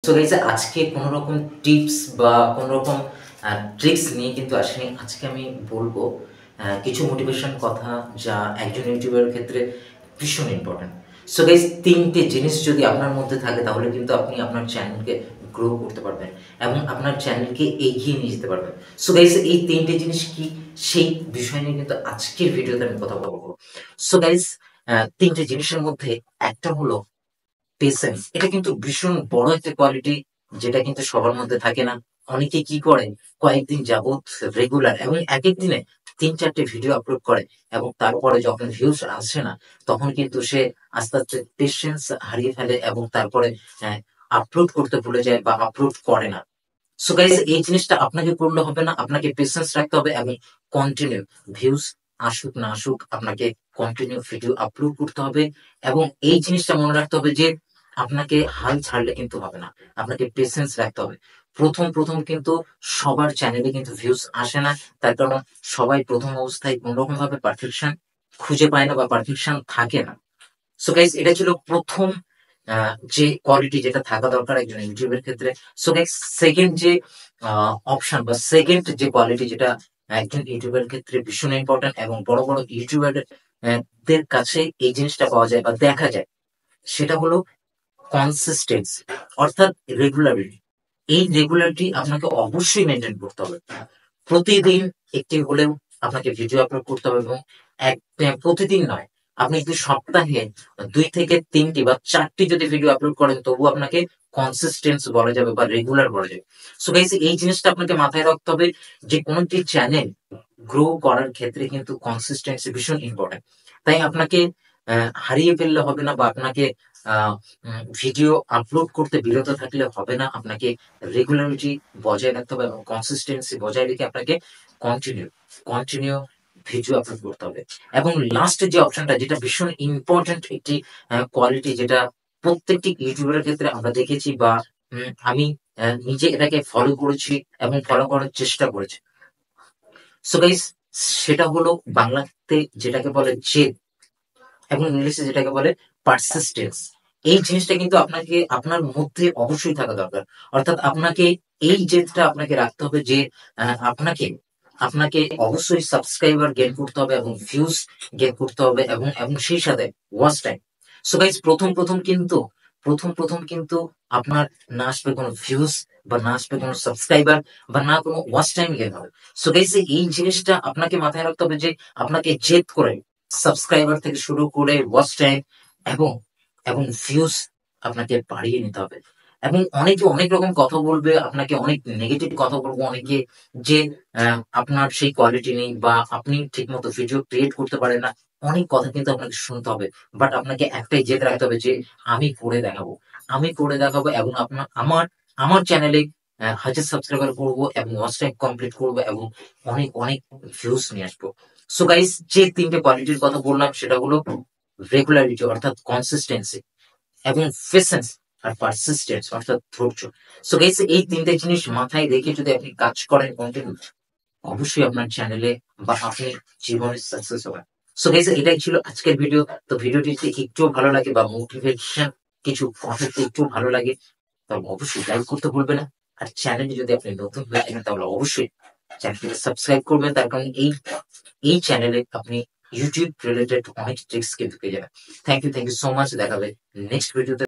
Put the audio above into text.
So guys আজকে কোনো রকম টিপস বা কোনো রকম ট্রিক্স নিয়ে কিন্তু আসেনি। আজকে আমি বলবো কিছু মোটিভেশন কথা যা একজন ইউটিউবারের ক্ষেত্রে ভীষণ ইম্পর্টেন্ট। সো গাইস ৩ টে জিনিস যদি আপনার মধ্যে থাকে তাহলে কিন্তু আপনি আপনার চ্যানেলকে গ্রো করতে পারবেন এবং আপনার চ্যানেলকে এগিয়ে নিয়ে যেতে পারবেন। সো গাইস এই ৩ টে জিনিস কি সেই বিষয় নিয়ে কিন্তু আজকের ভিডিওতে আমি কথা বলবো। সো গাইস ৩ টে জিনিসের মধ্যে একটা হলো পেশেন্স। এটা কিন্তু ভীষণ বড় একটা কোয়ালিটি যেটা কিন্তু সবার মধ্যে থাকে না। অনেকে কি করে কয়েকদিন যাবত রেগুলার এবং একেক দিনে ৩-৪ টে ভিডিও আপলোড করে এবং তারপরে যখন ভিউজ আসে না তখন কিন্তু সে আস্তে আস্তে পেশেন্স হারিয়ে ফেলে এবং তারপরে আপলোড করতে ভুলে যায় বা আপলোড করে না। সো গাইস এই জিনিসটা আপনাকে করলে হবে না, আপনাকে পেশেন্স রাখতে হবে এবং কন্টিনিউ ভিউজ আসুক না আসুক আপনাকে কন্টিনিউ ভিডিও আপলোড করতে হবে এবং এই জিনিসটা মনে রাখতে হবে যে আপনাকে হাল ছাড়লে কিন্তু হবে না, আপনাকে পেশেন্স রাখতে হবে। প্রথম প্রথম কিন্তু সবার চ্যানেলে কিন্তু ভিউজ আসে না, তার কারণ সবাই প্রথম অবস্থায় কোনোরকম ভাবে পারফেকশন খুঁজে পায় না বা পারফেকশন থাকে না। সো গাইস এটা ছিল প্রথম যে কোয়ালিটি যেটা থাকা দরকার একজন ইউটিউবের ক্ষেত্রে। সো গাইস সেকেন্ড যে অপশন বা সেকেন্ড যে কোয়ালিটি যেটা একজন ইউটিউবের ক্ষেত্রে ভীষণ ইম্পর্টেন্ট এবং বড় বড় ইউটিউবার দের কাছে এই জিনিসটা পাওয়া যায় বা দেখা যায়, সেটা হলো কনসিস্টেন্সি অর্থাৎ রেগুলারিটি। এই রেগুলারিটি আপনাকে অবশ্যই মেনটেন করতে হবে। প্রতিদিন একটি হলেও আপনাকে ভিডিও আপলোড করতে হবে এবং প্রতিদিন নয়, আপনি যদি সপ্তাহে 2 থেকে 3টি বা 4টি যদি ভিডিও আপলোড করেন তবু আপনাকে কনসিস্টেন্স বলা যাবে বা রেগুলার বলা যাবে। সো গাইস এই জিনিসটা আপনাকে মাথায় রাখতে হবে যে কোনো একটি চ্যানেল গ্রো করার ক্ষেত্রে কিন্তু কনসিস্টেন্সি ভীষণ ইম্পর্টেন্ট। তাই আপনাকে হারিয়ে ফেললে হবে না বা আপনাকে ভিডিও আপলোড করতে বিরত থাকলে হবে না, আপনাকে রেগুলারিটি বজায় রাখতে হবে এবং কনসিস্টেন্সি বজায় রেখে আপনাকে কন্টিনিউ কন্টিনিউ ভিডিও আপলোড করতে হবে। এবং লাস্ট যে অপশনটা যেটা ভীষণ ইম্পর্টেন্ট একটি কোয়ালিটি যেটা প্রত্যেকটি ইউটিউবারের ক্ষেত্রে আমরা দেখেছি বা আমি নিজে এটাকে ফলো করেছি এবং ফলো করার চেষ্টা করেছি। সো গাইস সেটা হলো বাংলাতে যেটাকে বলে জেদ এবং ইংলিশে যেটাকে বলে পারসিস্টেন্স। এই জিনিসটা কিন্তু আপনাকে আপনার মধ্যে অবশ্যই থাকা দরকার। অর্থাৎ আপনাকে এই জেদটা আপনাকে রাখতে হবে যে আপনাকে আপনাকে অবশ্যই সাবস্ক্রাইবার গেইন করতে হবে এবং ভিউজ গেইন করতে হবে এবং এবং সেই সাথে ওয়াচ টাইম। সো গাইস প্রথম প্রথম কিন্তু আপনার না আসবে কোনো ভিউজ বা না আসবে কোনো সাবস্ক্রাইবার বা না কোনো ওয়াচ টাইম গেইন হবে। সো গাইস এই জিনিসটা আপনাকে মাথায় রাখতে হবে যে আপনাকে জেদ করে সাবস্ক্রাইবার থেকে শুরু করে ওয়াচ টাইম এবং এবং ভিউজ আপনাকে বাড়িয়ে নিতে হবে। এবং অনেকে অনেক রকম কথা বলবে, আপনাকে অনেক নেগেটিভ কথা বলবো অনেকে, যে আপনার সেই কোয়ালিটি নেই বা আপনি ঠিক মতো ভিডিও ক্রিয়েট করতে পারেন না। অনেক কথা কিন্তু আপনাকে শুনতে হবে, বাট আপনাকে একটাই জেদ রাখতে হবে যে আমি করে দেখাবো, আমি করে দেখাবো এবং আপনার আমার আমার চ্যানেলে 1000 সাবস্ক্রাইবার করবো এবং ওয়াচ টাইম কমপ্লিট করবো এবং অনেক অনেক ভিউজ নিয়ে আসবো। সো গাইস যে 3টে কোয়ালিটির কথা বললাম সেটা হলো রেগুলারিটি অর্থাৎ কনসিস্টেন্সি এবং পেশেন্স আর পারসিস্টেন্স অর্থাৎ ধৈর্য। সো গাইস এই 3টে জিনিস মাথায় রেখে যদি আপনি কাজ করেন কন্টিনিউ, অবশ্যই আপনার চ্যানেলে বা আপনি জীবনে সাকসেস হবেন। সো গাইস এটাই ছিল আজকের ভিডিও। তো ভিডিওটি যদি একটু ভালো লাগে বা মোটিভেশন কিছু কথা একটু ভালো লাগে তাহলে অবশ্যই লাইক করতে ভুলবেন না। আর চ্যানেলে যদি আপনি নতুন হয়ে থাকেন তাহলে অবশ্যই চ্যানেলটিকে সাবস্ক্রাইব করবেন, তার কারণ এই এই চ্যানেলে আপনি ইউটিউব রিলেটেড অনেক ট্রিক্স কিন্তু পেয়ে যাবেন। Thank you so much. দেখা হবে নেক্সট ভিডিওতে।